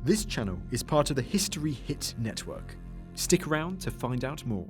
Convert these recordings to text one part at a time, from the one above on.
This channel is part of the History Hit network. Stick around to find out more.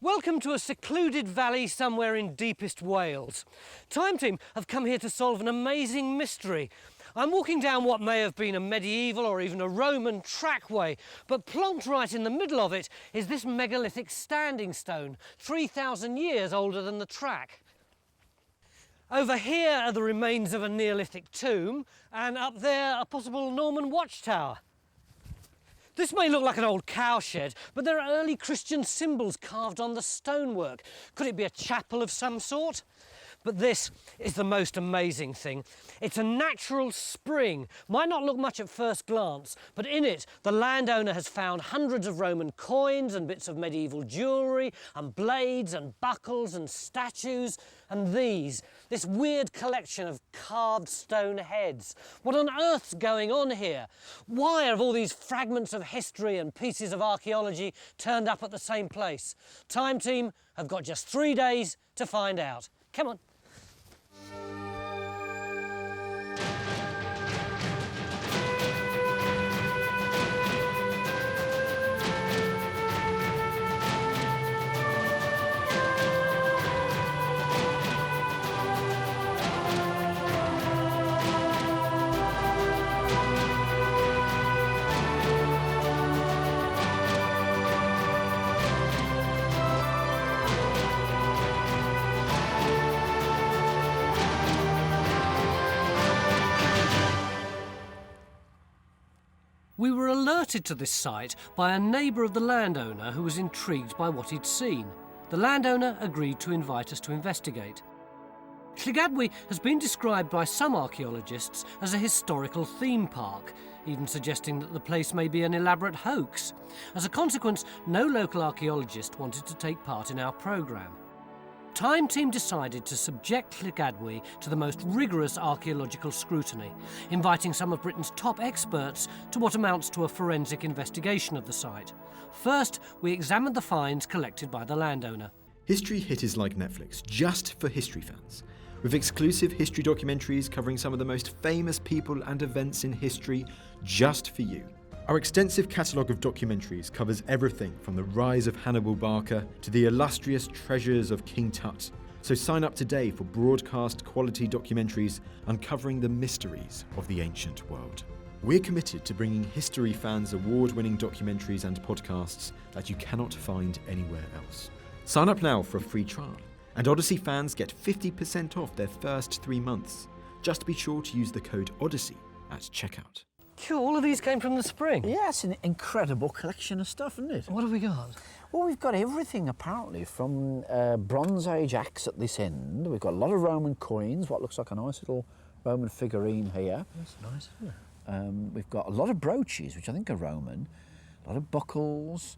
Welcome to a secluded valley somewhere in deepest Wales. Time Team have come here to solve an amazing mystery. I'm walking down what may have been a medieval or even a Roman trackway, but plonked right in the middle of it is this megalithic standing stone, 3,000 years older than the track. Over here are the remains of a Neolithic tomb, and up there a possible Norman watchtower. This may look like an old cowshed, but there are early Christian symbols carved on the stonework. Could it be a chapel of some sort? But this is the most amazing thing. It's a natural spring. Might not look much at first glance, but in it, the landowner has found hundreds of Roman coins and bits of medieval jewellery and blades and buckles and statues and this weird collection of carved stone heads. What on earth's going on here? Why have all these fragments of history and pieces of archaeology turned up at the same place? Time Team have got just 3 days to find out. Come on. We were alerted to this site by a neighbour of the landowner who was intrigued by what he'd seen. The landowner agreed to invite us to investigate. Llygadwy has been described by some archaeologists as a historical theme park, even suggesting that the place may be an elaborate hoax. As a consequence, no local archaeologist wanted to take part in our programme. Time Team decided to subject Llygadwy to the most rigorous archaeological scrutiny, inviting some of Britain's top experts to what amounts to a forensic investigation of the site. First, we examined the finds collected by the landowner. History Hit is like Netflix, just for history fans. With exclusive history documentaries covering some of the most famous people and events in history, just for you. Our extensive catalogue of documentaries covers everything from the rise of Hannibal Barca to the illustrious treasures of King Tut. So sign up today for broadcast quality documentaries uncovering the mysteries of the ancient world. We're committed to bringing history fans award-winning documentaries and podcasts that you cannot find anywhere else. Sign up now for a free trial, and Odyssey fans get 50% off their first 3 months. Just be sure to use the code Odyssey at checkout. Cool, all of these came from the spring. Yeah, it's an incredible collection of stuff, isn't it? What have we got? Well, we've got everything, apparently, from Bronze Age axe at this end. We've got a lot of Roman coins, what looks like a nice little Roman figurine here. That's nice, isn't it? We've got a lot of brooches, which I think are Roman, a lot of buckles,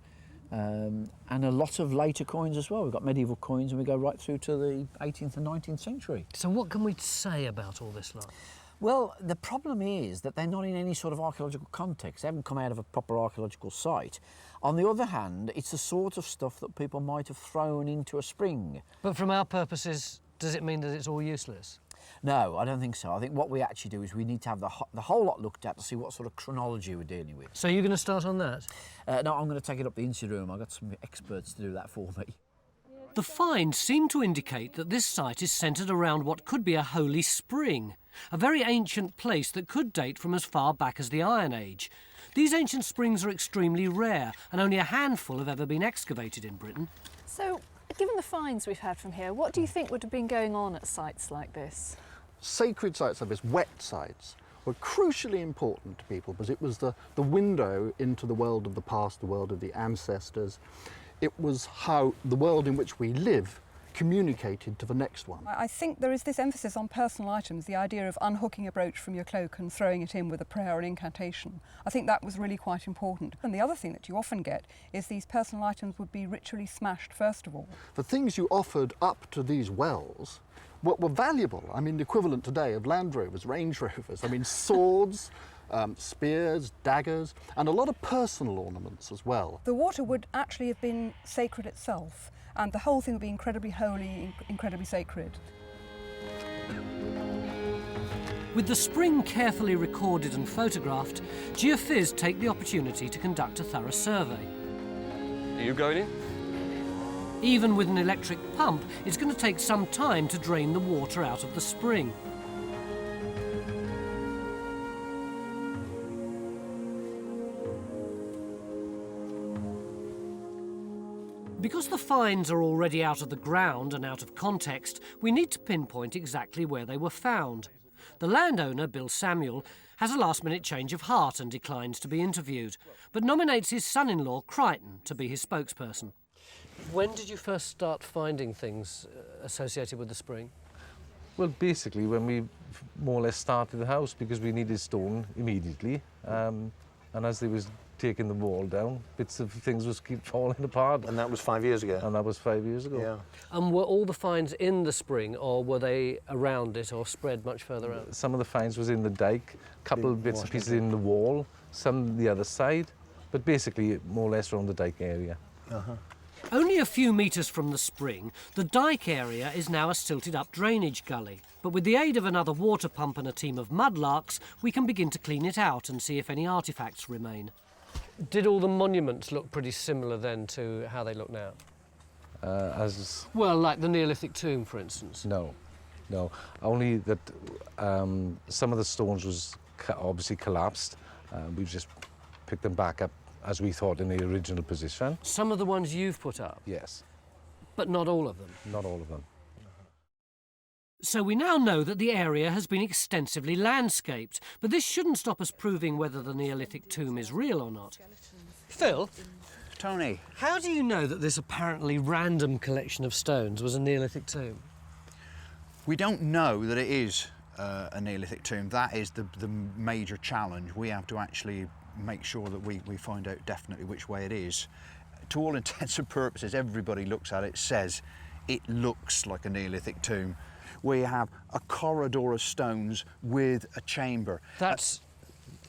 and a lot of later coins as well. We've got medieval coins, and we go right through to the 18th and 19th century. So what can we say about all this lot? Well, the problem is that they're not in any sort of archaeological context. They haven't come out of a proper archaeological site. On the other hand, it's the sort of stuff that people might have thrown into a spring. But from our purposes, does it mean that it's all useless? No, I don't think so. I think what we actually do is we need to have the whole lot looked at to see what sort of chronology we're dealing with. So you're going to start on that? No, I'm going to take it up the Incy room. I've got some experts to do that for me. The finds seem to indicate that this site is centred around what could be a holy spring, a very ancient place that could date from as far back as the Iron Age. These ancient springs are extremely rare, and only a handful have ever been excavated in Britain. So, given the finds we've had from here, what do you think would have been going on at sites like this? Sacred sites like this, wet sites, were crucially important to people because it was the window into the world of the past, the world of the ancestors. It was how the world in which we live communicated to the next one. I think there is this emphasis on personal items, the idea of unhooking a brooch from your cloak and throwing it in with a prayer or an incantation. I think that was really quite important. And the other thing that you often get is these personal items would be ritually smashed first of all. The things you offered up to these wells were valuable. I mean, the equivalent today of Land Rovers, Range Rovers. I mean, swords, spears, daggers, and a lot of personal ornaments as well. The water would actually have been sacred itself, and the whole thing would be incredibly holy, incredibly sacred. With the spring carefully recorded and photographed, geophys take the opportunity to conduct a thorough survey. Are you going in? Even with an electric pump, it's going to take some time to drain the water out of the spring. Because the finds are already out of the ground and out of context, we need to pinpoint exactly where they were found. The landowner, Bill Samuel, has a last-minute change of heart and declines to be interviewed, but nominates his son-in-law, Crichton, to be his spokesperson. When did you first start finding things associated with the spring? Well, basically when we more or less started the house, because we needed stone immediately, and as they was taking the wall down, bits of things was keep falling apart. And that was 5 years ago? And that was 5 years ago. Yeah. And were all the finds in the spring, or were they around it, or spread much further out? Some of the finds was in the dike, a couple of bits and pieces in the wall, some the other side, but basically more or less around the dike area. Only a few metres from the spring, the dike area is now a silted-up drainage gully. But with the aid of another water pump and a team of mudlarks, we can begin to clean it out and see if any artefacts remain. Did all the monuments look pretty similar then to how they look now? Well, like the Neolithic tomb, for instance. No. Only that some of the stones was obviously collapsed. We've just picked them back up as we thought in the original position. Some of the ones you've put up? Yes. But not all of them? Not all of them. So we now know that the area has been extensively landscaped, but this shouldn't stop us proving whether the Neolithic tomb is real or not. Phil? Tony? How do you know that this apparently random collection of stones was a Neolithic tomb? We don't know that it is a Neolithic tomb. That is the major challenge. We have to actually make sure that we find out definitely which way it is. To all intents and purposes, everybody looks at it, says it looks like a Neolithic tomb. We have a corridor of stones with a chamber. That's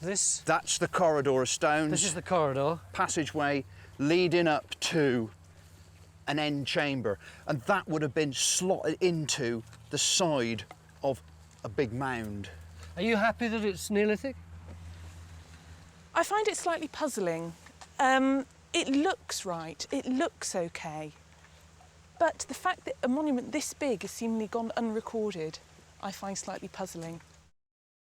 this? That's the corridor of stones. This is the corridor. Passageway leading up to an end chamber, and that would have been slotted into the side of a big mound. Are you happy that it's Neolithic? I find it slightly puzzling. It looks right, it looks okay. But the fact that a monument this big has seemingly gone unrecorded, I find slightly puzzling.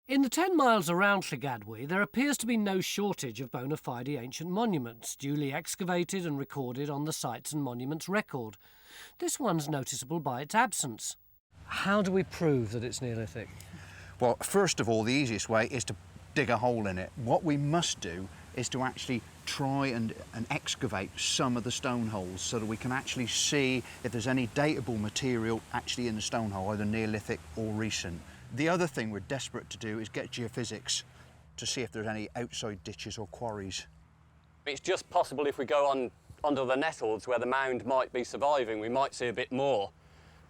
In the 10 miles around Llygadwy, there appears to be no shortage of bona fide ancient monuments, duly excavated and recorded on the Sites and Monuments record. This one's noticeable by its absence. How do we prove that it's Neolithic? Well, first of all, the easiest way is to dig a hole in it. What we must do is to actually try and excavate some of the stone holes so that we can actually see if there's any datable material actually in the stone hole, either Neolithic or recent. The other thing we're desperate to do is get geophysics to see if there's any outside ditches or quarries. It's just possible if we go on under the nettles where the mound might be surviving, we might see a bit more.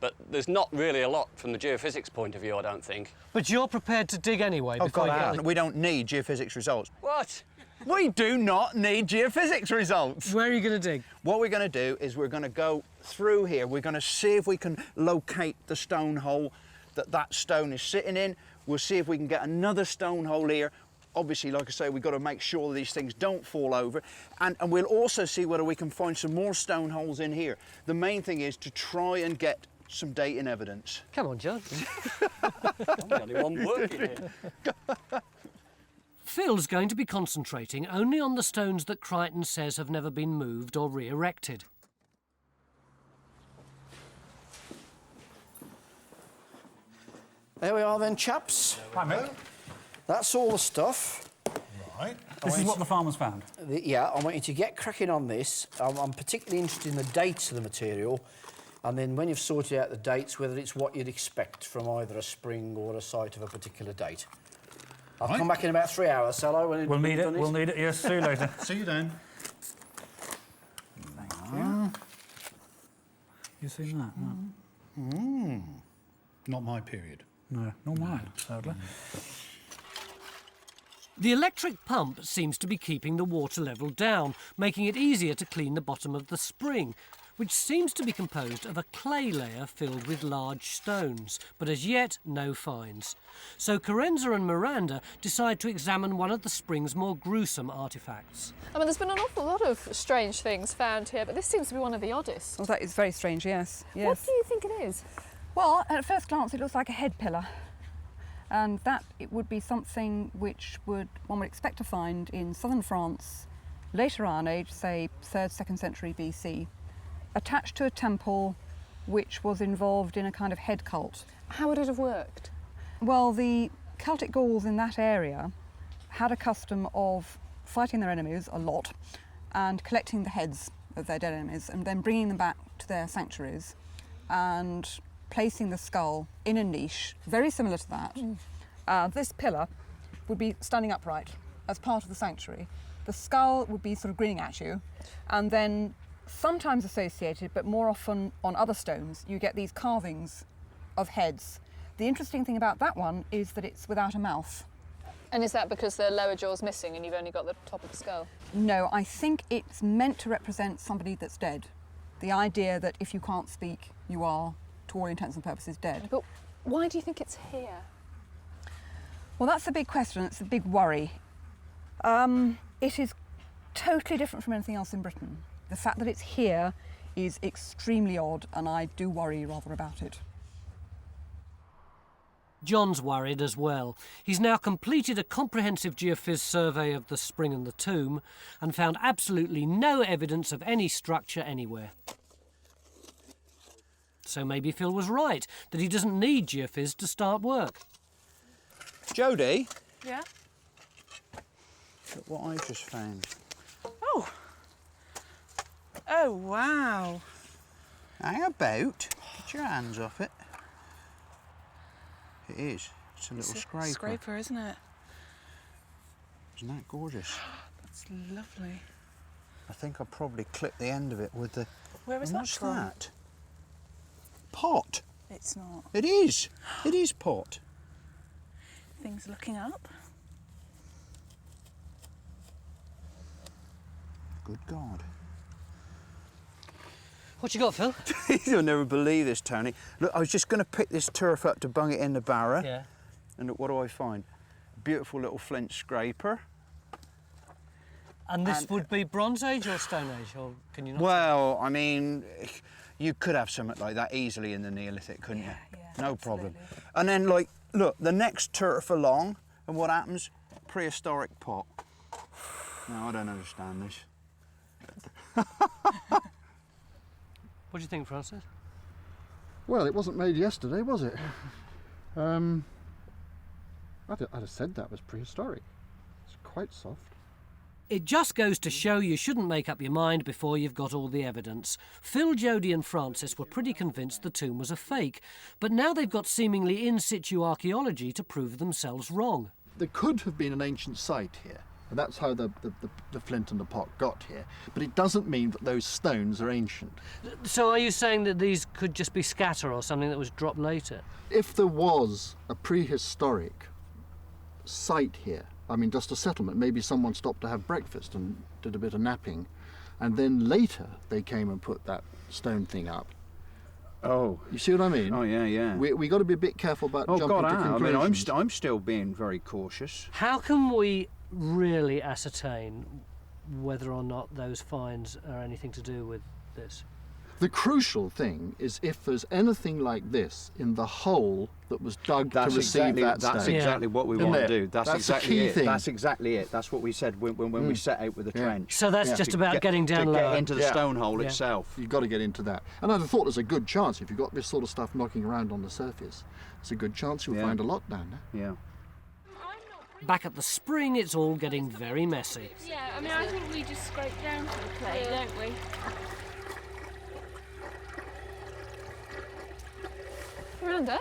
But there's not really a lot from the geophysics point of view, I don't think. But you're prepared to dig anyway before you get... We don't need geophysics results. What? We do not need geophysics results. Where are you going to dig? What we're going to do is we're going to go through here. We're going to see if we can locate the stone hole that stone is sitting in. We'll see if we can get another stone hole here. Obviously, like I say, we've got to make sure that these things don't fall over. And we'll also see whether we can find some more stone holes in here. The main thing is to try and get some dating evidence. Come on, John. I'm the only one working here. Phil's going to be concentrating only on the stones that Crichton says have never been moved or re-erected. There we are then, chaps. Hi, mate. That's all the stuff. Right. This is what the farmers found? Yeah, I want you to get cracking on this. I'm particularly interested in the dates of the material, and then when you've sorted out the dates, whether it's what you'd expect from either a spring or a site of a particular date. I'll come back in about 3 hours, shall I? We'll need it. We'll need it. Yes, see you later. See you then. Thank you. You seen that? No. Not my period. No, not mine, sadly. The electric pump seems to be keeping the water level down, making it easier to clean the bottom of the spring, which seems to be composed of a clay layer filled with large stones, but as yet no finds. So Carenza and Miranda decide to examine one of the spring's more gruesome artefacts. I mean, there's been an awful lot of strange things found here, but this seems to be one of the oddest. Oh, that is very strange, yes. What do you think it is? Well, at first glance, it looks like a head pillar. And that it would be something which one would expect to find in southern France, later Iron Age, say 3rd, 2nd century BC, attached to a temple which was involved in a kind of head cult. How would it have worked? Well, the Celtic Gauls in that area had a custom of fighting their enemies a lot and collecting the heads of their dead enemies and then bringing them back to their sanctuaries and placing the skull in a niche, very similar to that. This pillar would be standing upright as part of the sanctuary. The skull would be sort of grinning at you, and then sometimes associated, but more often on other stones, you get these carvings of heads. The interesting thing about that one is that it's without a mouth. And is that because the lower jaw's missing and you've only got the top of the skull? No, I think it's meant to represent somebody that's dead. The idea that if you can't speak, you are, to all intents and purposes, dead. But why do you think it's here? Well, that's a big question. It's a big worry. It is totally different from anything else in Britain. The fact that it's here is extremely odd, and I do worry rather about it. John's worried as well. He's now completed a comprehensive geophys survey of the spring and the tomb and found absolutely no evidence of any structure anywhere. So maybe Phil was right, that he doesn't need geophys to start work. Jodie, Yeah? look what I've just found. Oh. Oh, wow. How about? Get your hands off it. It is. It's a little scraper. Scraper, isn't it? Isn't that gorgeous? That's lovely. I think I'll probably clip the end of it with the... Where is And that what's from? that? Pot. It's not. It is. It is pot. Things looking up. Good God. What you got, Phil? You'll never believe this, Tony. Look, I was just going to pick this turf up to bung it in the barrow. Yeah. And look, what do I find? Beautiful little flint scraper. And this would be Bronze Age or Stone Age, or can you not? Well, I mean, you could have something like that easily in the Neolithic, couldn't you? Yeah, no problem. And then, like, look, the next turf along, and what happens? Prehistoric pot. No, I don't understand this. What do you think, Francis? Well, it wasn't made yesterday, was it? I'd have said that was prehistoric. It's quite soft. It just goes to show you shouldn't make up your mind before you've got all the evidence. Phil, Jodie and Francis were pretty convinced the tomb was a fake, but now they've got seemingly in situ archaeology to prove themselves wrong. There could have been an ancient site here, and that's how the flint and the pot got here. But it doesn't mean that those stones are ancient. So are you saying that these could just be scatter or something that was dropped later? If there was a prehistoric site here, I mean, just a settlement, maybe someone stopped to have breakfast and did a bit of napping, and then later they came and put that stone thing up. Oh. You see what I mean? Oh, yeah, yeah. We got to be a bit careful about jumping to conclusions. I mean, I'm still being very cautious. How can we really ascertain whether or not those finds are anything to do with this? The crucial thing is if there's anything like this in the hole that was dug to receive that stone. That's exactly what we want to do. That's exactly the key it. thing. That's exactly it. That's what we said when we set out with the trench. So that's just about getting down lower. To get into the stone hole itself. You've got to get into that. And I thought there's a good chance, if you've got this sort of stuff knocking around on the surface, it's a good chance you'll find a lot down there. Yeah. Back at the spring, it's all getting very messy. Yeah, I mean, I think we just scrape down to the clay, don't we? Miranda?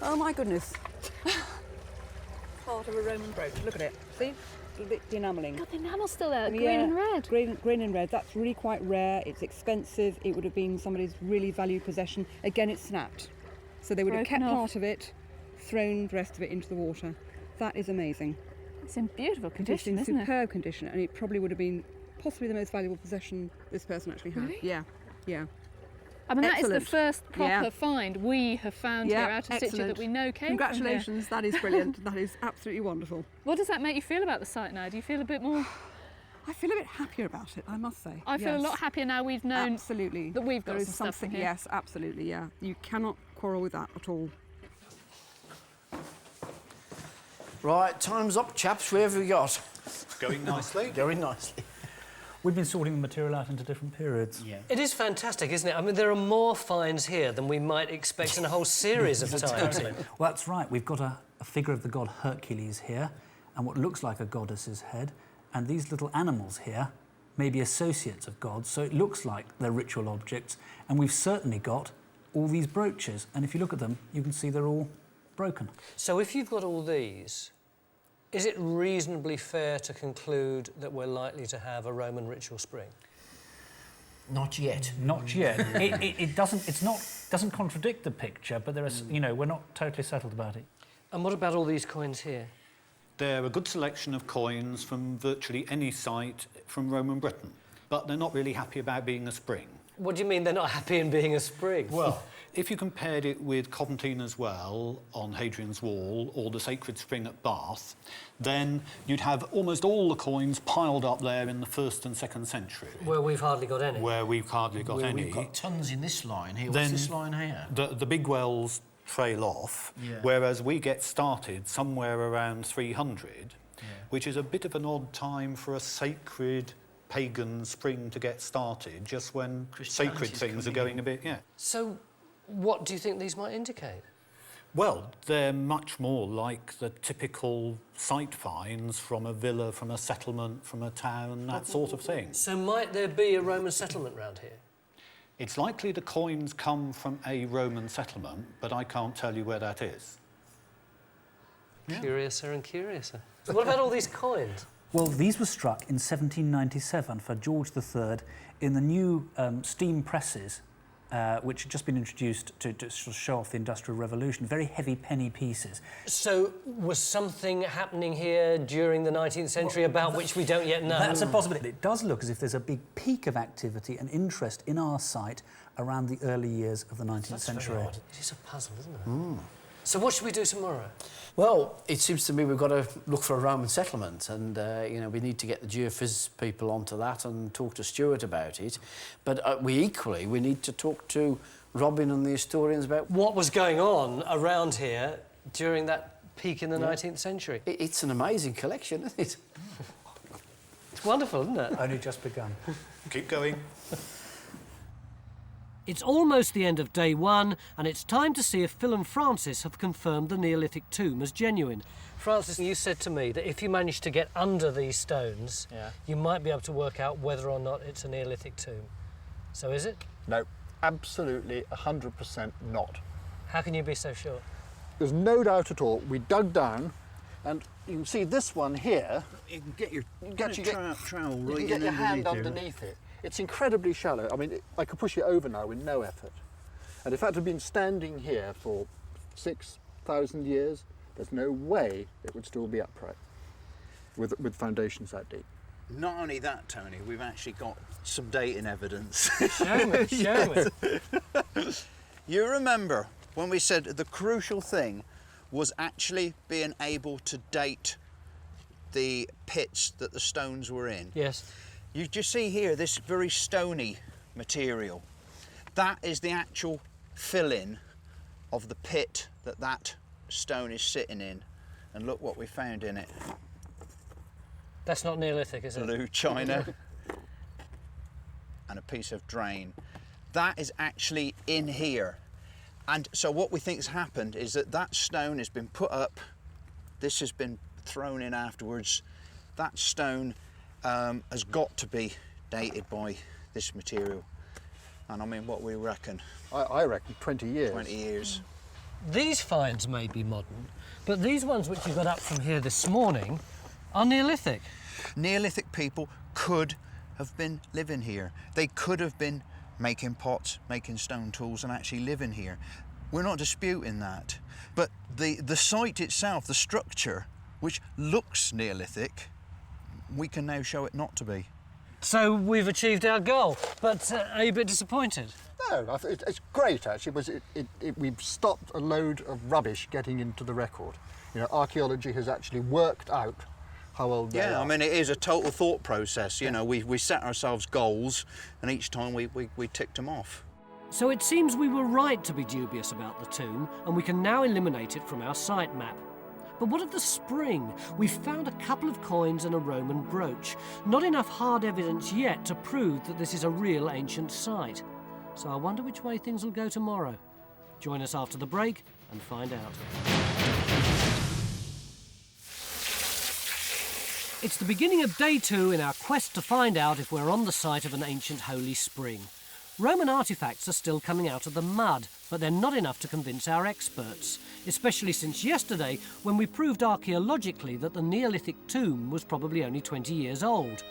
Oh my goodness. Part of a Roman brooch. Look at it. See? A bit enamelling. God, the enamel's still there, green Yeah, and red. Green and red. That's really quite rare. It's expensive. It would have been somebody's really valued possession. Again, it's snapped. So they would have kept part of it, thrown the rest of it into the water, That is amazing. It's in beautiful condition, It's in isn't it? superb condition, and it probably would have been possibly the most valuable possession this person actually had. Really? Yeah, yeah. I mean, that is the Excellent. first proper Yeah. find we have found here out of situ excellent. that we know came Congratulations, that is brilliant. That is absolutely wonderful. What does that make you feel about the site now? Do you feel a bit more... I feel a bit happier about it, I must say. I feel a Yes. lot happier now we've known Absolutely. that we've got There is some stuff from something, here. yes, absolutely, yeah. You cannot quarrel with that at all. Right, time's up, chaps. Where have we got? Going nicely. Going nicely. We've been sorting the material out into different periods. Yeah. It is fantastic, isn't it? I mean, there are more finds here than we might expect in a whole series of times. Well, that's right. We've got a figure of the god Hercules here, and what looks like a goddess's head, and these little animals here may be associates of gods, so it looks like they're ritual objects, and we've certainly got all these brooches, and if you look at them, you can see they're all broken. So if you've got all these, is it reasonably fair to conclude that we're likely to have a Roman ritual spring? Not yet. Not yet. it doesn't contradict the picture, but there is, you know, we're not totally settled about it. And what about all these coins here? They're a good selection of coins from virtually any site from Roman Britain, but they're not really happy about being a spring. What do you mean they're not happy in being a spring? Well, if you compared it with Coventina's Well on Hadrian's Wall or the Sacred Spring at Bath, then you'd have almost all the coins piled up there in the 1st and 2nd century. Where we've hardly got any. Where we've hardly got any. We've got tons in this line here. Then What's this line here? The big wells trail off, Yeah. whereas we get started somewhere around 300, which is a bit of an odd time for a sacred pagan spring to get started, just when sacred things are going a bit, So what do you think these might indicate? Well, they're much more like the typical site finds from a villa, from a settlement, from a town, that sort of thing. So might there be a Roman settlement round here? It's likely the coins come from a Roman settlement, but I can't tell you where that is. Curiouser and curiouser. So what about all these coins? Well, these were struck in 1797 for George III in the new steam presses, which had just been introduced to show off the Industrial Revolution. Very heavy penny pieces. So was something happening here during the 19th century about which we don't yet know? That's a possibility. It does look as if there's a big peak of activity and interest in our site around the early years of the 19th century. Very odd. It is a puzzle, isn't it? So what should we do tomorrow? Well, it seems to me we've got to look for a Roman settlement, and you know, we need to get the geophys people onto that and talk to Stuart about it. But we need to talk to Robin and the historians about what was going on around here during that peak in the 19th century. It's an amazing collection, isn't it? It's wonderful, isn't it? Only just begun. Keep going. It's almost the end of day one, and it's time to see if Phil and Francis have confirmed the Neolithic tomb as genuine. Francis, you said to me that if you manage to get under these stones, you might be able to work out whether or not it's a Neolithic tomb. So is it? No, absolutely 100% not. How can you be so sure? There's no doubt at all. We dug down, and you can see this one here. You can get your trowel You right can get your hand underneath it. It's incredibly shallow. I mean, I could push it over now with no effort. And if that had been standing here for 6,000 years, there's no way it would still be upright with foundations that deep. Not only that, Tony, we've actually got some dating evidence. Show me, show me. You remember when we said the crucial thing was actually being able to date the pits that the stones were in? Yes. You just see here this very stony material. That is the actual fill-in of the pit that stone is sitting in. And look what we found in it. That's not Neolithic, is it? Blue china and a piece of drain. That is actually in here. And so what we think has happened is that stone has been put up, this has been thrown in afterwards. That stone has got to be dated by this material. And I mean, what we reckon? I reckon 20 years. 20 years. These finds may be modern, but these ones which you got up from here this morning are Neolithic. Neolithic people could have been living here. They could have been making pots, making stone tools and actually living here. We're not disputing that. But the site itself, the structure, which looks Neolithic, we can now show it not to be. So we've achieved our goal, but are you a bit disappointed? No, it's great actually, because we've stopped a load of rubbish getting into the record. You know, archaeology has actually worked out how old they are. Yeah, I mean, it is a total thought process. You know, we set ourselves goals, and each time we ticked them off. So it seems we were right to be dubious about the tomb, and we can now eliminate it from our site map. But what of the spring? We've found a couple of coins and a Roman brooch. Not enough hard evidence yet to prove that this is a real ancient site. So I wonder which way things will go tomorrow. Join us after the break and find out. It's the beginning of day 2 in our quest to find out if we're on the site of an ancient holy spring. Roman artefacts are still coming out of the mud, but they're not enough to convince our experts, especially since yesterday when we proved archaeologically that the Neolithic tomb was probably only 20 years old.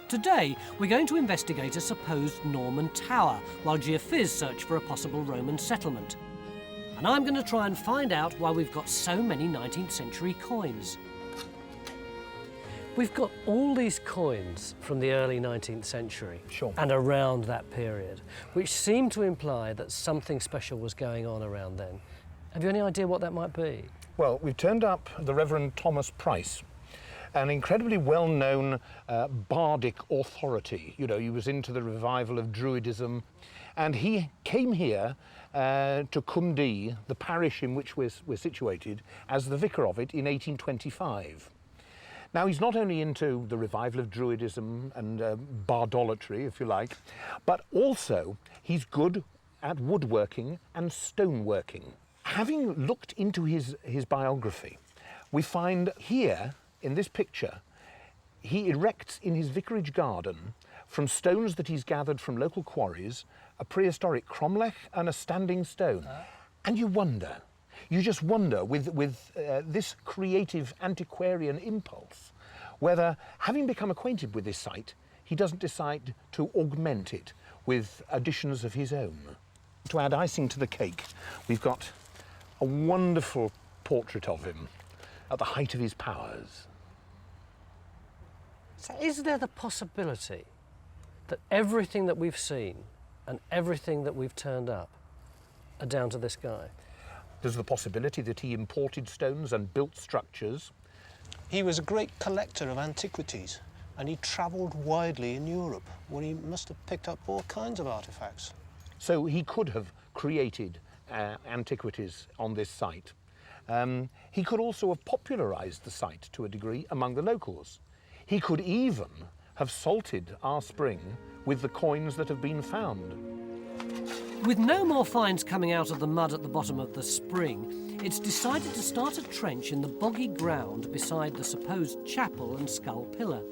Today, we're going to investigate a supposed Norman tower, while geophys search for a possible Roman settlement. And I'm going to try and find out why we've got so many 19th century coins. We've got all these coins from the early 19th century and around that period, which seem to imply that something special was going on around then. Have you any idea what that might be? Well, we've turned up the Reverend Thomas Price, an incredibly well-known bardic authority. You know, he was into the revival of Druidism, and he came here to Cwmdu, the parish in which we're situated, as the vicar of it in 1825. Now, he's not only into the revival of Druidism and bardolatry, if you like, but also he's good at woodworking and stoneworking. Having looked into his biography, we find here, in this picture, he erects in his vicarage garden, from stones that he's gathered from local quarries, a prehistoric cromlech and a standing stone. And you just wonder, with this creative antiquarian impulse, whether, having become acquainted with this site, he doesn't decide to augment it with additions of his own. To add icing to the cake, we've got a wonderful portrait of him at the height of his powers. So is there the possibility that everything that we've seen and everything that we've turned up are down to this guy? There's the possibility that he imported stones and built structures. He was a great collector of antiquities, and he travelled widely in Europe, where he must have picked up all kinds of artefacts. So he could have created antiquities on this site. He could also have popularised the site to a degree among the locals. He could even have salted our spring with the coins that have been found. With no more finds coming out of the mud at the bottom of the spring, it's decided to start a trench in the boggy ground beside the supposed chapel and skull pillar.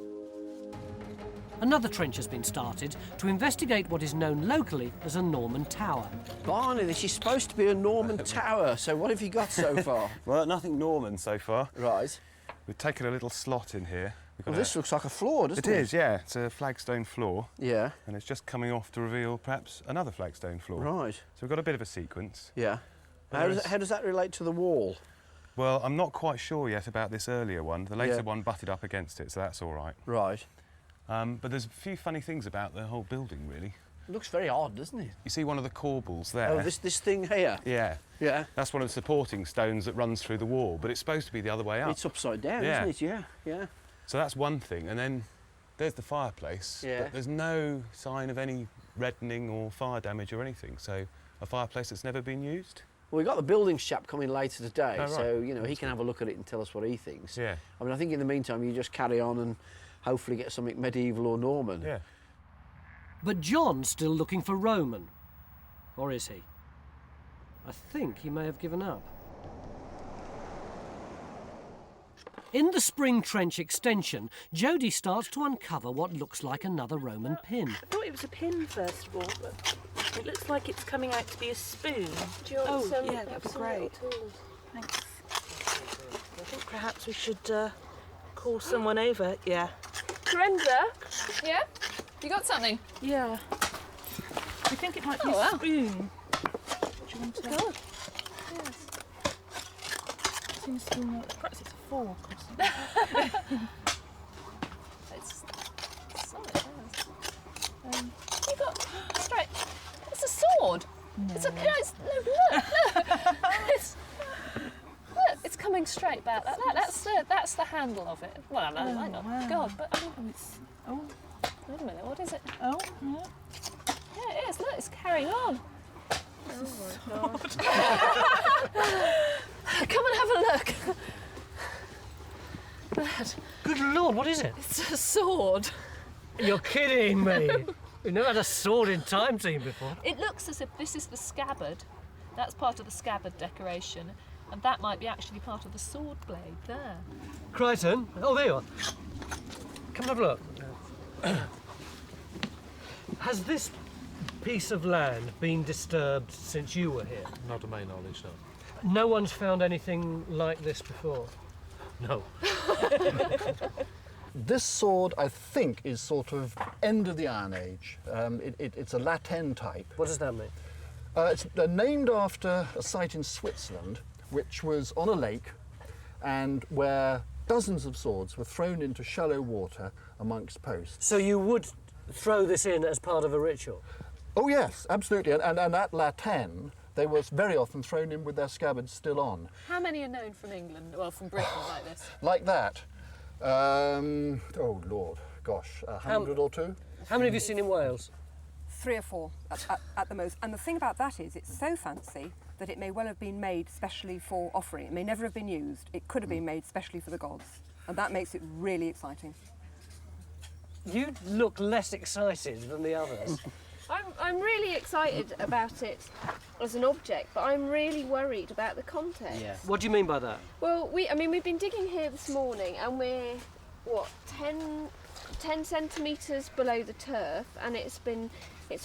Another trench has been started to investigate what is known locally as a Norman tower. Barney, this is supposed to be a Norman tower, so what have you got so far? Well, nothing Norman so far. Right. We've taken a little slot in here. Well, this looks like a floor, doesn't it? It is, yeah. It's a flagstone floor. Yeah. And it's just coming off to reveal perhaps another flagstone floor. Right. So we've got a bit of a sequence. Yeah. How does that relate to the wall? Well, I'm not quite sure yet about this earlier one. The later one butted up against it, so that's all right. Right. But there's a few funny things about the whole building, really. It looks very odd, doesn't it? You see one of the corbels there? Oh, this thing here? Yeah. Yeah. That's one of the supporting stones that runs through the wall, but it's supposed to be the other way up. It's upside down, isn't it? Yeah, yeah. So that's one thing, and then there's the fireplace, but there's no sign of any reddening or fire damage or anything, so a fireplace that's never been used? Well, we've got the buildings chap coming later today, Oh, right. so, you know, he can have a look at it and tell us what he thinks. Yeah. I mean, I think in the meantime, you just carry on and hopefully get something medieval or Norman. Yeah. But John's still looking for Roman. Or is he? I think he may have given up. In the spring trench extension, Jodie starts to uncover what looks like another Roman pin. I thought it was a pin first of all, but it looks like it's coming out to be a spoon. Do you want some? Yeah, that'd be great. Thanks. I think perhaps we should call someone over. Yeah. Brenda? Yeah? You got something? Yeah. I think it might be a spoon. Do you want to? God. Yes. Seems to be more. Perhaps it's a fork. It's solid. You got straight. It's a sword. No. It's a no. Look. Look, it's coming straight back like that. That's the handle of it. Well, no, might not. Wow. God, but Oh, wait a minute. What is it? oh, yeah. Yeah, it is. Look, it's carrying on. Oh my God. Come and have a look. That, Good Lord, what is it? it's a sword. You're kidding me. We've never had a sword in Time Team before. It looks as if this is the scabbard. That's part of the scabbard decoration. And that might be actually part of the sword blade there. Crichton, oh, there you are. Come and have a look. Has this piece of land been disturbed since you were here? Not to my knowledge, no. No one's found anything like this before? No. This sword, I think, is sort of end of the Iron Age. It's a Latin type. What does that mean? It's named after a site in Switzerland, which was on a lake, and where dozens of swords were thrown into shallow water amongst posts. So you would throw this in as part of a ritual? Oh yes, absolutely. And at Latin, they were very often thrown in with their scabbards still on. How many are known from England, well, from Britain like this? Like that. Oh Lord, gosh, 100 or two. How many have you seen in Wales? 3 or 4 at the most. And the thing about that is it's so fancy that it may well have been made specially for offering. It may never have been used. It could have been made specially for the gods. And that makes it really exciting. You look less excited than the others. I'm really excited about it as an object, but I'm really worried about the context. Yeah. What do you mean by that? Well, we've been digging here this morning, and we're, what, 10 centimetres below the turf, and it's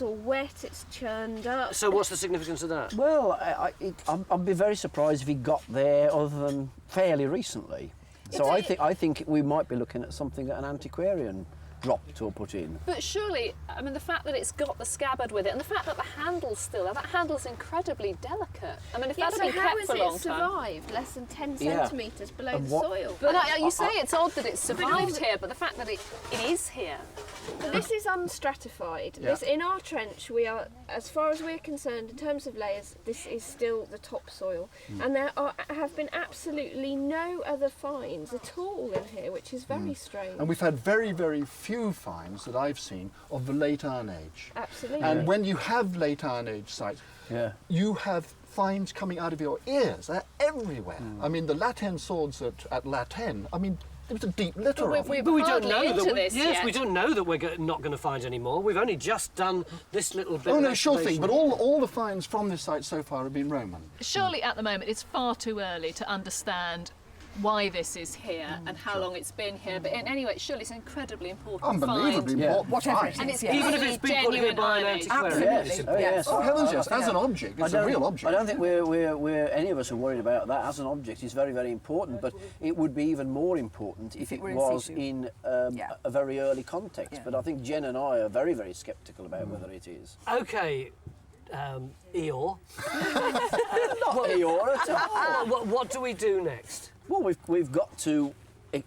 all wet, it's churned up. So what's the significance of that? Well, I'd be very surprised if he got there other than fairly recently. So I think we might be looking at something that an antiquarian dropped or put in. But surely, I mean, the fact that it's got the scabbard with it, and the fact that the handle's still there, that handle's incredibly delicate. I mean, if that had been kept for a long time... how has it survived less than 10 centimetres below the soil? But you say it's odd that it's survived here, but the fact that it is here... But this is unstratified. Yeah. In our trench, we are, as far as we're concerned, in terms of layers, this is still the topsoil. And there have been absolutely no other finds at all in here, which is very strange. And we've had very, very few finds that I've seen of the late Iron Age. Absolutely. And when you have late Iron Age sites, you have finds coming out of your ears. They're everywhere. I mean, the Latin swords at Latin, I mean, it was a deep litter of them. But we don't know that. Yes, we don't know that we're not going to find any more. We've only just done this little bit. Oh of no, sure excavation. thing. But all the finds from this site so far have been Roman. Surely at the moment it's far too early to understand why this is here and how long it's been here. But anyway, surely it's an incredibly important Unbelievably find. important. Whatever it And is, it's Even if it's been put here by an antiquarian. Absolutely. Yes. Oh heavens, yes. As an object, it's a real object. I don't think we're any of us are worried about that. As an object, it's very, very important. But it would be even more important if it was in a very early context. But I think Jen and I are very, very sceptical about whether it is. Okay, Eeyore. Not Eeyore at all. What do we do next? Well, we've got to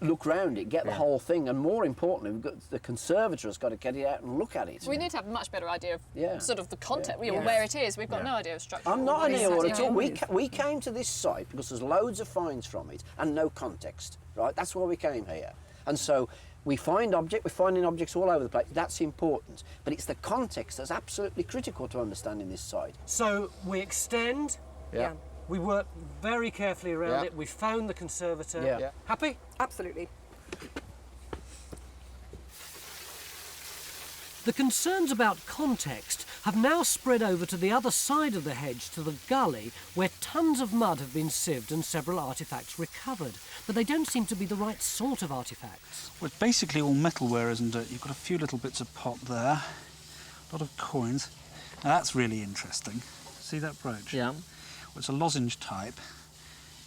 look round it, get the whole thing, and more importantly, the conservator has got to get it out and look at it. We need to have a much better idea of sort of the context, Yeah. where it is. We've got no idea of structure. I'm not an Eeyore at all. We came to this site because there's loads of finds from it and no context, right? That's why we came here. And so we're finding objects all over the place. That's important. But it's the context that's absolutely critical to understanding this site. So we extend. Yeah. We work very carefully around it. We found the conservator. Yeah. Happy? Absolutely. The concerns about context have now spread over to the other side of the hedge, to the gully, where tons of mud have been sieved and several artefacts recovered. But they don't seem to be the right sort of artefacts. Well, it's basically all metalware, isn't it? You've got a few little bits of pot there, a lot of coins. Now that's really interesting. See that brooch? Yeah. Well, it's a lozenge type,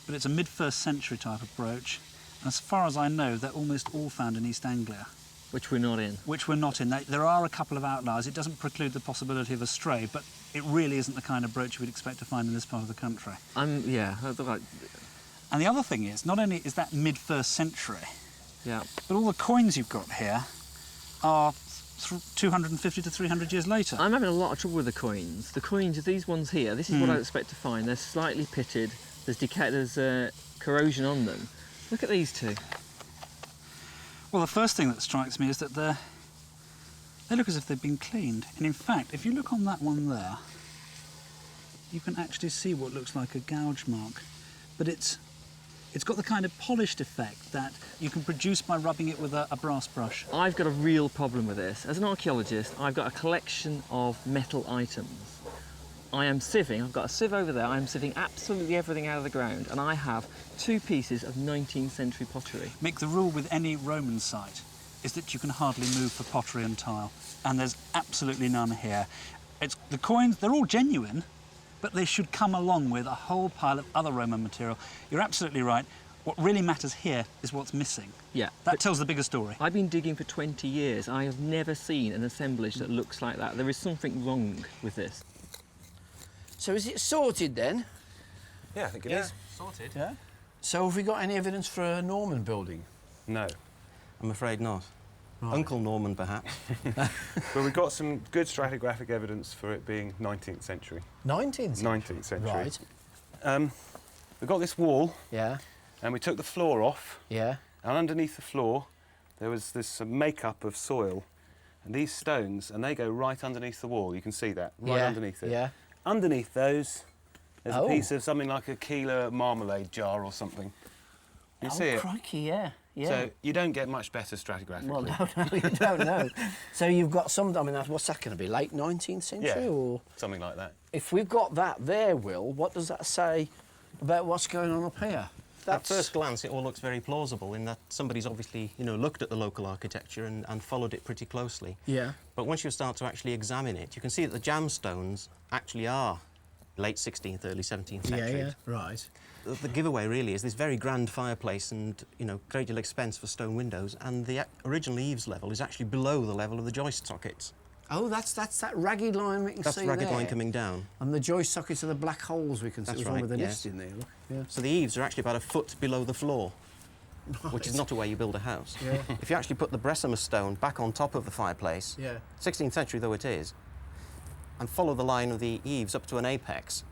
but it's a mid-1st century type of brooch. And as far as I know, they're almost all found in East Anglia. Which we're not in. Which we're not in. There are a couple of outliers. It doesn't preclude the possibility of a stray, but it really isn't the kind of brooch you would expect to find in this part of the country. And the other thing is, not only is that mid-1st century, yeah, but all the coins you've got here are 250 to 300 years later. I'm having a lot of trouble with the coins. The coins, these ones here, this is what I expect to find. They're slightly pitted, there's decay, there's corrosion on them. Look at these two. Well, the first thing that strikes me is that they look as if they've been cleaned. And in fact, if you look on that one there, you can actually see what looks like a gouge mark. But it's got the kind of polished effect that you can produce by rubbing it with a brass brush. I've got a real problem with this. As an archaeologist, I've got a collection of metal items. I am sieving, I've got a sieve over there, I'm sieving absolutely everything out of the ground, and I have 2 pieces of 19th century pottery. Mick, the rule with any Roman site is that you can hardly move for pottery and tile, and there's absolutely none here. The coins, they're all genuine, but they should come along with a whole pile of other Roman material. You're absolutely right. What really matters here is what's missing. Yeah. That tells the bigger story. I've been digging for 20 years. I have never seen an assemblage that looks like that. There is something wrong with this. So is it sorted then? Yeah, I think it is. Sorted. Yeah. So have we got any evidence for a Norman building? No. I'm afraid not. Right. Uncle Norman, perhaps. But we've got some good stratigraphic evidence for it being 19th century. 19th century? 19th century. Right. We've got this wall. Yeah. And we took the floor off. Yeah. And underneath the floor, there was this makeup of soil. And these stones, and they go right underneath the wall. You can see that, right underneath it. Yeah. Underneath those, there's a piece of something like a Keeler marmalade jar or something. You see it? Crikey, yeah. Yeah. So you don't get much better stratigraphically. Well, no, you don't know. So you've got some, I mean, what's that going to be, late 19th century? Yeah, or something like that. If we've got that there, Will, what does that say about what's going on up here? At first glance, it all looks very plausible in that somebody's obviously, looked at the local architecture and followed it pretty closely. Yeah. But once you start to actually examine it, you can see that the jamstones actually are late 16th, early 17th century. Yeah, right. The giveaway really is this very grand fireplace and, great deal of expense for stone windows, and the original eaves level is actually below the level of the joist sockets. Oh, that's that ragged line we can see there. That's ragged line coming down. And the joist sockets are the black holes we can see. That's There's one with a right, nest in there, look. Yeah. So the eaves are actually about a foot below the floor, which is not a way you build a house. Yeah. If you actually put the Bressumer stone back on top of the fireplace, Yeah. 16th century though it is, and follow the line of the eaves up to an apex,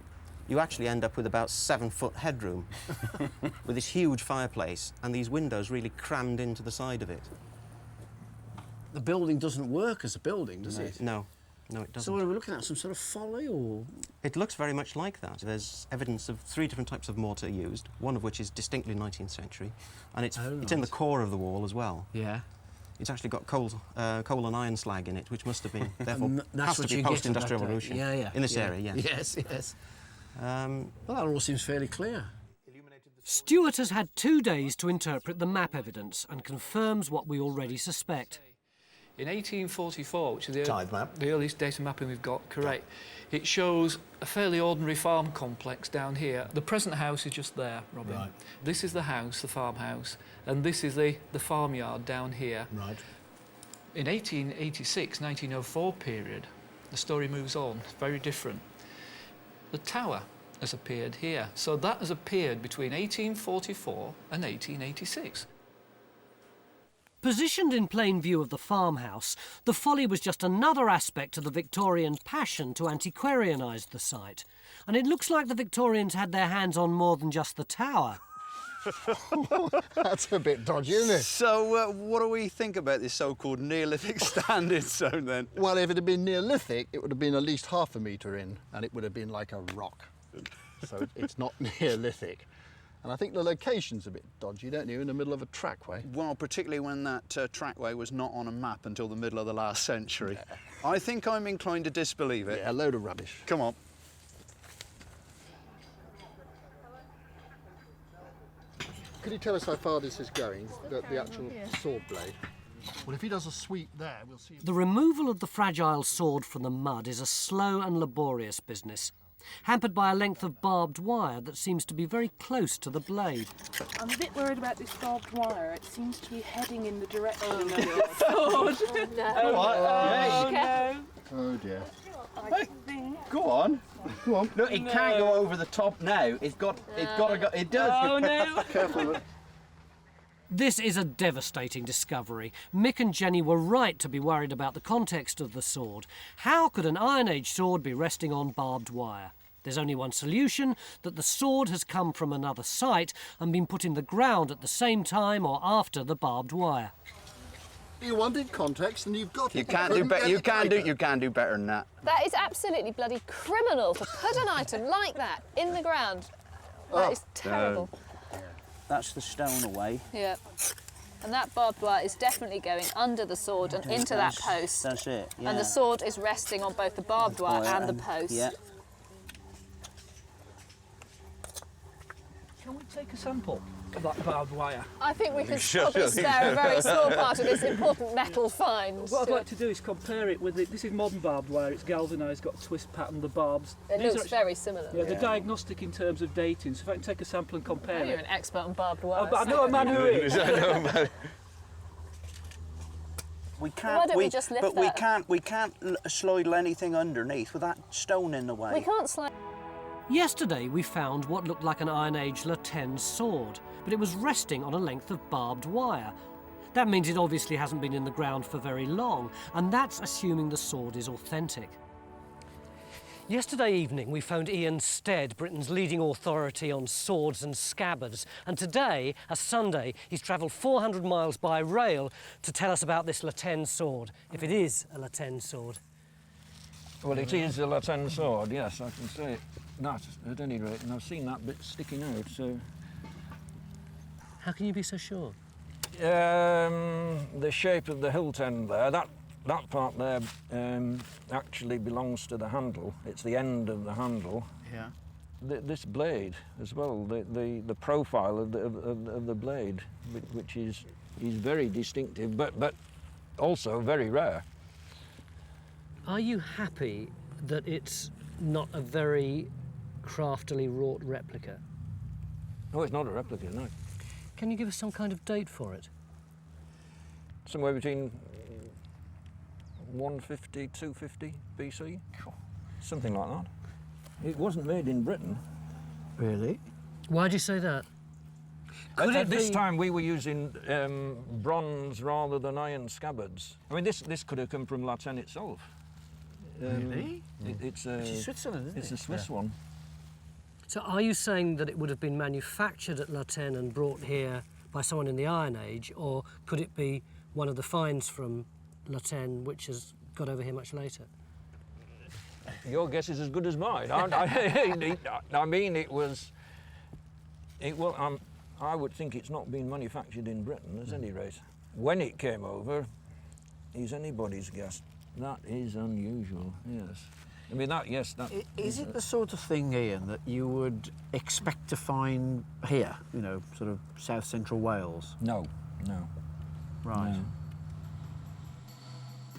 you actually end up with about 7-foot headroom with this huge fireplace and these windows really crammed into the side of it. The building doesn't work as a building, does it? No, it doesn't. So what are we looking at, some sort of folly or...? It looks very much like that. There's evidence of 3 different types of mortar used, one of which is distinctly 19th century, and it's in the core of the wall as well. Yeah. It's actually got coal and iron slag in it, which must have been, therefore, that's has to be post-industrial revolution. Yeah. In this area, yes. Yes, yes. Well, that all seems fairly clear. Stuart has had 2 days to interpret the map evidence and confirms what we already suspect. In 1844, which is Tide map. the earliest data mapping we've got, correct, it shows a fairly ordinary farm complex down here. The present house is just there, Robin. Right. This is the house, the farmhouse, and this is the farmyard down here. Right. In 1886, 1904 period, the story moves on. It's very different. The tower has appeared here. So that has appeared between 1844 and 1886. Positioned in plain view of the farmhouse, the folly was just another aspect of the Victorian passion to antiquarianise the site. And it looks like the Victorians had their hands on more than just the tower. That's a bit dodgy, isn't it? So, what do we think about this so-called Neolithic standing stone, then? Well, if it had been Neolithic, it would have been at least ½ a metre in, and it would have been like a rock. So it's not Neolithic. And I think the location's a bit dodgy, don't you, in the middle of a trackway? Well, particularly when that trackway was not on a map until the middle of the last century. Yeah. I think I'm inclined to disbelieve it. Yeah, a load of rubbish. Come on. Could you tell us how far this is going, the actual sword blade? Well, if he does a sweep there, we'll see... The removal of the fragile sword from the mud is a slow and laborious business, hampered by a length of barbed wire that seems to be very close to the blade. I'm a bit worried about this barbed wire. It seems to be heading in the direction of the sword. Oh, no. What? Oh, no. no. Oh, dear. Hey, go on. Go on. Look, it can't go over the top now. It's got to go. It does. Oh, no. Careful. This is a devastating discovery. Mick and Jenny were right to be worried about the context of the sword. How could an Iron Age sword be resting on barbed wire? There's only one solution, that the sword has come from another site and been put in the ground at the same time or after the barbed wire. You wanted context and you've got it. You can't do better. You can't do better than that. That is absolutely bloody criminal to put an item like that in the ground. That is terrible. That's the stone away. Yeah. And that barbed wire is definitely going under the sword and into that post. That's it. Yeah. And the sword is resting on both the barbed wire and the post. Yeah. Can we take a sample of that barbed wire? I think we can probably spare a very small part of this important metal find. What I'd like to do is compare it with this is modern barbed wire. It's galvanised, got a twist pattern, the barbs. It looks very similar. Yeah, they're diagnostic in terms of dating. So if I can take a sample and compare it. You're an expert on barbed wire. But I know a man who is. We can't. Why don't we just lift but that? we can't slide anything underneath with that stone in the way. We can't slide. Yesterday we found what looked like an Iron Age La Tène sword, but it was resting on a length of barbed wire. That means it obviously hasn't been in the ground for very long, and that's assuming the sword is authentic. Yesterday evening we phoned Ian Stead, Britain's leading authority on swords and scabbards, and today, a Sunday, he's travelled 400 miles by rail to tell us about this La Tène sword, if it is a La Tène sword. Well, it is a La Tène sword, yes, I can say that at any rate, and I've seen that bit sticking out, so... How can you be so sure? The shape of the hilt end there, that part there actually belongs to the handle. It's the end of the handle. Yeah. This blade as well, the profile of the blade, which is very distinctive, but also very rare. Are you happy that it's not a very craftily wrought replica? Oh, it's not a replica, no. Can you give us some kind of date for it? Somewhere between 150, 250 BC, something like that. It wasn't made in Britain. Really? Why do you say that? At this time we were using bronze rather than iron scabbards. I mean, this could have come from La Tène itself. Really? It's Switzerland, isn't it? It's a Swiss one. So are you saying that it would have been manufactured at La Tène and brought here by someone in the Iron Age, or could it be one of the finds from La Tène which has got over here much later? Your guess is as good as mine. I mean, I would think it's not been manufactured in Britain at any rate. When it came over, is anybody's guess. That is unusual, yes. I mean, Is it the sort of thing, Ian, that you would expect to find here, you know, sort of south central Wales? No. Right. No.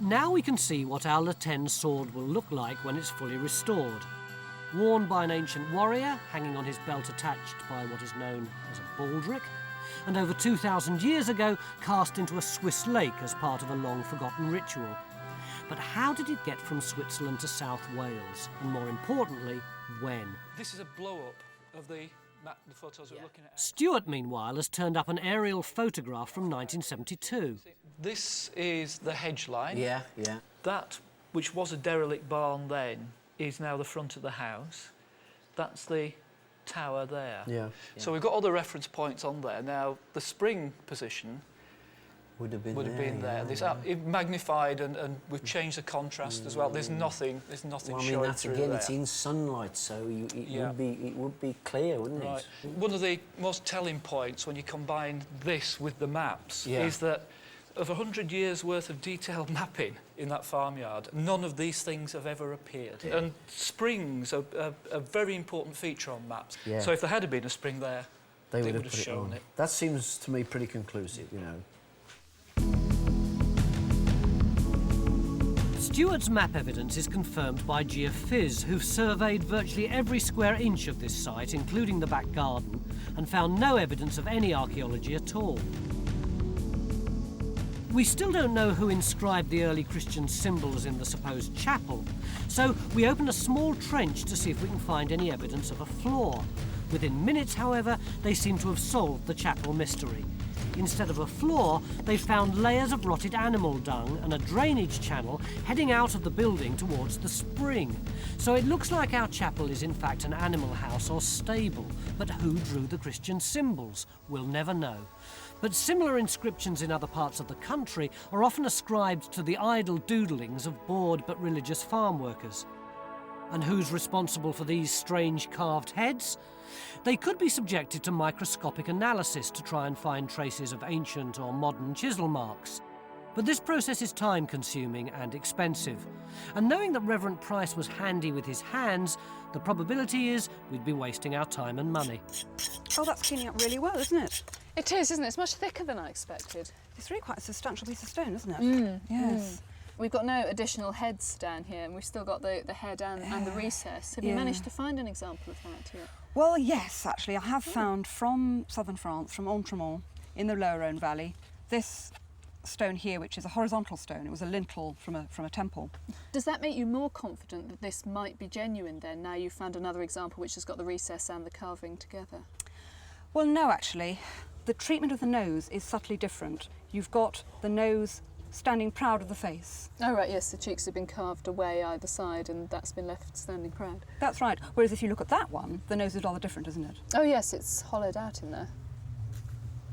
Now we can see what our La Tène sword will look like when it's fully restored. Worn by an ancient warrior, hanging on his belt attached by what is known as a baldric, and over 2,000 years ago cast into a Swiss lake as part of a long-forgotten ritual. But how did it get from Switzerland to South Wales? And more importantly, when? This is a blow-up of the photos we're looking at. Stuart, meanwhile, has turned up an aerial photograph from 1972. This is the hedge line. Yeah. That, which was a derelict barn then, is now the front of the house. That's the tower there. Yeah. So we've got other reference points on there. Now, the spring position would have been there. It magnified, and we've changed the contrast as well. There's nothing Well, I mean, showing that's through again, there. it's in sunlight, so it would be clear, wouldn't Right. it? One of the most telling points when you combine this with the maps is that of 100 years' worth of detailed mapping in that farmyard, none of these things have ever appeared. Yeah. And springs are a very important feature on maps. Yeah. So if there had been a spring there, They would have have put shown on. it. That seems to me pretty conclusive, you know. Stuart's map evidence is confirmed by Geophys, who've surveyed virtually every square inch of this site, including the back garden, and found no evidence of any archaeology at all. We still don't know who inscribed the early Christian symbols in the supposed chapel, so we open a small trench to see if we can find any evidence of a floor. Within minutes, however, they seem to have solved the chapel mystery. Instead of a floor, they found layers of rotted animal dung and a drainage channel heading out of the building towards the spring. So it looks like our chapel is in fact an animal house or stable, but who drew the Christian symbols? We'll never know. But similar inscriptions in other parts of the country are often ascribed to the idle doodlings of bored but religious farm workers. And who's responsible for these strange carved heads? They could be subjected to microscopic analysis to try and find traces of ancient or modern chisel marks. But this process is time-consuming and expensive. And knowing that Reverend Price was handy with his hands, the probability is we'd be wasting our time and money. Oh, that's cleaning up really well, isn't it? It is, isn't it? It's much thicker than I expected. It's really quite a substantial piece of stone, isn't it? Yes. We've got no additional heads down here, and we've still got the head and the recess. Have you managed to find an example of that yet? Well, yes, actually. I have found from southern France, from Entremont, in the Lower Rhone Valley, this stone here, which is a horizontal stone. It was a lintel from a temple. Does that make you more confident that this might be genuine then, now you've found another example which has got the recess and the carving together? Well, no, actually. The treatment of the nose is subtly different. You've got the nose standing proud of the face. Oh, right, yes, the cheeks have been carved away either side and that's been left standing proud. That's right. Whereas if you look at that one, the nose is rather different, isn't it? Oh, yes, it's hollowed out in there.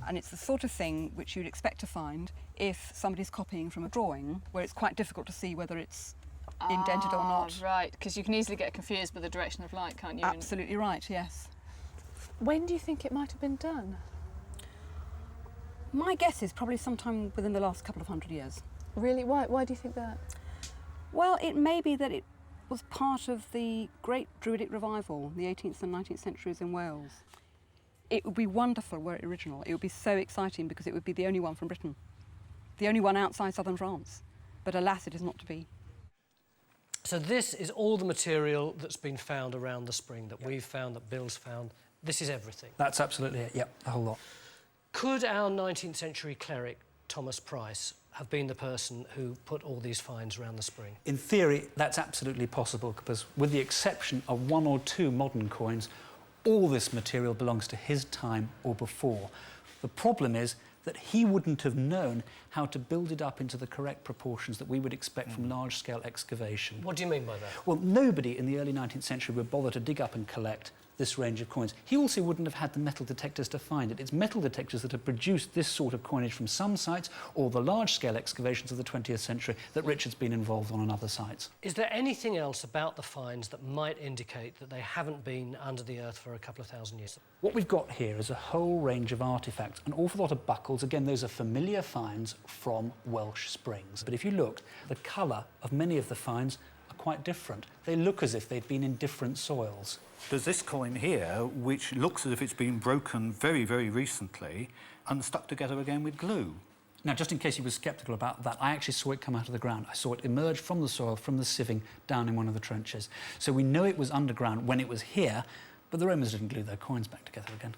And it's the sort of thing which you'd expect to find if somebody's copying from a drawing, where it's quite difficult to see whether it's indented or not. Right, because you can easily get confused with the direction of light, can't you? Absolutely right, yes. When do you think it might have been done? My guess is probably sometime within the last couple of 100 years. Really? Why do you think that? Well, it may be that it was part of the great Druidic revival, the 18th and 19th centuries in Wales. It would be wonderful were it original. It would be so exciting because it would be the only one from Britain, the only one outside southern France. But alas, it is not to be. So this is all the material that's been found around the spring, that we've found, that Bill's found. This is everything. That's absolutely it, yep, the whole lot. Could our 19th century cleric, Thomas Price, have been the person who put all these finds around the spring? In theory, that's absolutely possible, because with the exception of 1 or 2 modern coins, all this material belongs to his time or before. The problem is that he wouldn't have known how to build it up into the correct proportions that we would expect from large-scale excavation. What do you mean by that? Well, nobody in the early 19th century would bother to dig up and collect this range of coins. He also wouldn't have had the metal detectors to find it. It's metal detectors that have produced this sort of coinage from some sites, or the large-scale excavations of the 20th century that Richard's been involved on other sites. Is there anything else about the finds that might indicate that they haven't been under the earth for a couple of thousand years? What we've got here is a whole range of artefacts, an awful lot of buckles. Again, those are familiar finds from Welsh springs. But if you look, the colour of many of the finds are quite different. They look as if they'd been in different soils. There's this coin here, which looks as if it's been broken very, very recently and stuck together again with glue. Now, just in case you were sceptical about that, I actually saw it come out of the ground. I saw it emerge from the soil, from the sieving, down in one of the trenches. So we know it was underground when it was here, but the Romans didn't glue their coins back together again.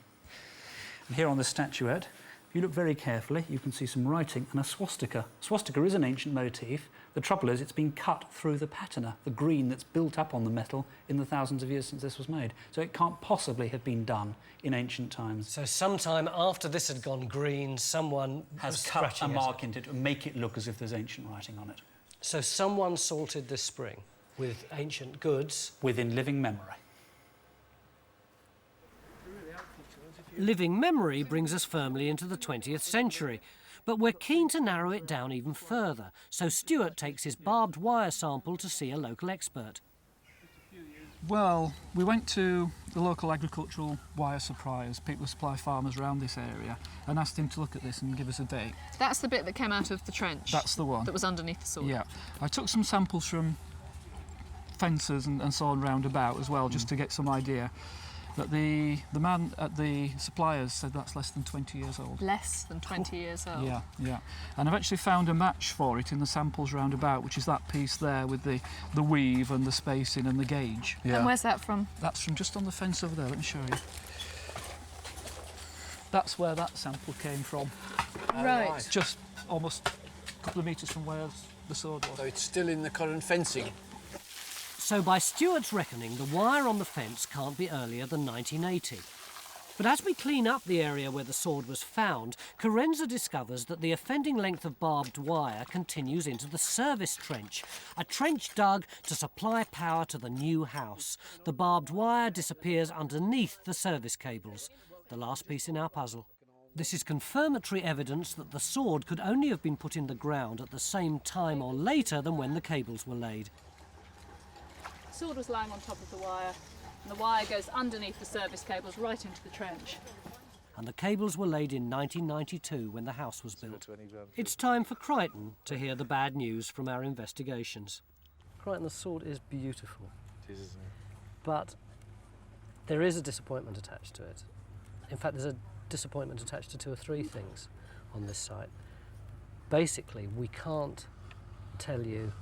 And here on the statuette, if you look very carefully, you can see some writing and a swastika. Swastika is an ancient motif. The trouble is it's been cut through the patina, the green that's built up on the metal in the thousands of years since this was made. So it can't possibly have been done in ancient times. So sometime after this had gone green, someone has cut a mark into it to make it look as if there's ancient writing on it. So someone salted this spring with ancient goods. Within living memory. Living memory brings us firmly into the 20th century. But we're keen to narrow it down even further, so Stuart takes his barbed wire sample to see a local expert. Well, we went to the local agricultural wire suppliers, people who supply farmers around this area, and asked him to look at this and give us a date. That's the bit that came out of the trench? That's the one. That was underneath the soil? Yeah. I took some samples from fences and so on round about as well, just to get some idea. But the man at the suppliers said that's less than 20 years old. Less than 20 years old? Yeah, yeah. And I've actually found a match for it in the samples round about, which is that piece there with the weave and the spacing and the gauge. Yeah. And where's that from? That's from just on the fence over there, let me show you. That's where that sample came from. Right. Just almost couple of metres from where the sword was. So it's still in the current fencing? So by Stuart's reckoning, the wire on the fence can't be earlier than 1980. But as we clean up the area where the sword was found, Carenza discovers that the offending length of barbed wire continues into the service trench, a trench dug to supply power to the new house. The barbed wire disappears underneath the service cables, the last piece in our puzzle. This is confirmatory evidence that the sword could only have been put in the ground at the same time or later than when the cables were laid. The sword was lying on top of the wire, and the wire goes underneath the service cables right into the trench. And the cables were laid in 1992 when the house was built. It's time for Crichton to hear the bad news from our investigations. Crichton, the sword is beautiful. It is, isn't it? But there is a disappointment attached to it. In fact, there's a disappointment attached to 2 or 3 things on this site. Basically, we can't tell you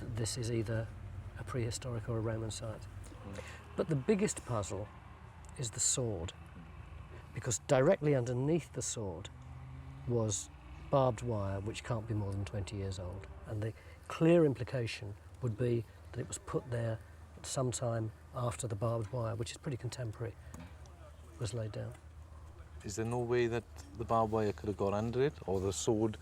that this is either a prehistoric or a Roman site. But the biggest puzzle is the sword, because directly underneath the sword was barbed wire which can't be more than 20 years old. And the clear implication would be that it was put there sometime after the barbed wire, which is pretty contemporary, was laid down. Is there no way that the barbed wire could have got under it, or the sword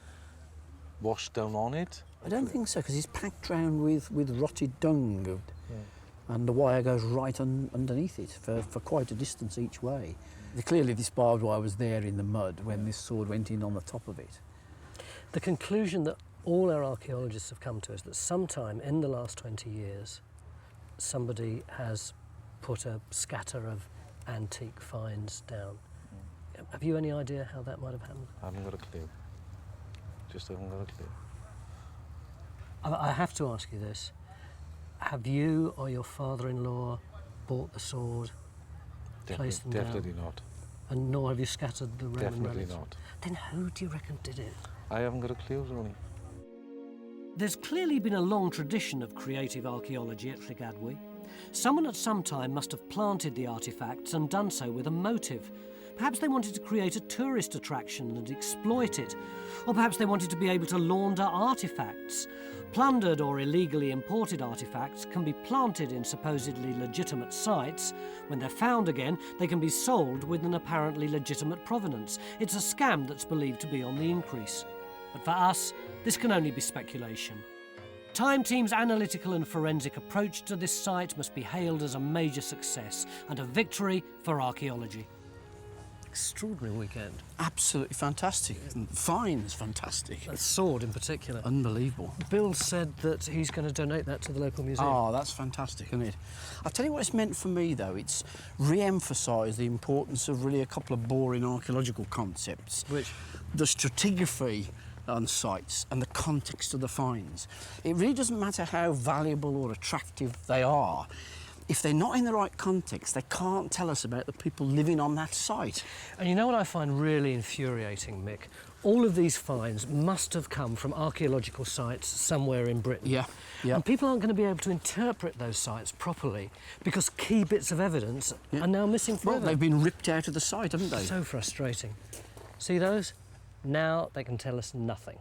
washed down on it? I don't think so, because it's packed round with rotted dung. And the wire goes right underneath it for quite a distance each way. Clearly this barbed wire was there in the mud when this sword went in on the top of it. The conclusion that all our archaeologists have come to is that sometime in the last 20 years somebody has put a scatter of antique finds down. Have you any idea how that might have happened? I haven't got a clue. Just haven't got a clue. I have to ask you this. Have you or your father-in-law bought the sword, placed them down? Definitely not. And nor have you scattered the Roman Definitely relics? not. Then who do you reckon did it? I haven't got a clue, Ronnie. There's clearly been a long tradition of creative archaeology at Llygadwy. Someone at some time must have planted the artefacts and done so with a motive. Perhaps they wanted to create a tourist attraction and exploit it. Or perhaps they wanted to be able to launder artefacts. Plundered or illegally imported artefacts can be planted in supposedly legitimate sites. When they're found again, they can be sold with an apparently legitimate provenance. It's a scam that's believed to be on the increase. But for us, this can only be speculation. Time Team's analytical and forensic approach to this site must be hailed as a major success and a victory for archaeology. Extraordinary weekend. Absolutely fantastic. And finds fantastic. That sword in particular. Unbelievable. Bill said that he's going to donate that to the local museum. Oh, that's fantastic, isn't it? I'll tell you what it's meant for me, though. It's re-emphasised the importance of really a couple of boring archaeological concepts. Which? The stratigraphy on sites and the context of the finds. It really doesn't matter how valuable or attractive they are. If they're not in the right context, they can't tell us about the people living on that site. And you know what I find really infuriating, Mick? All of these finds must have come from archaeological sites somewhere in Britain. Yeah. And people aren't going to be able to interpret those sites properly because key bits of evidence are now missing forever. Well, they've been ripped out of the site, haven't they? So frustrating. See those? Now they can tell us nothing.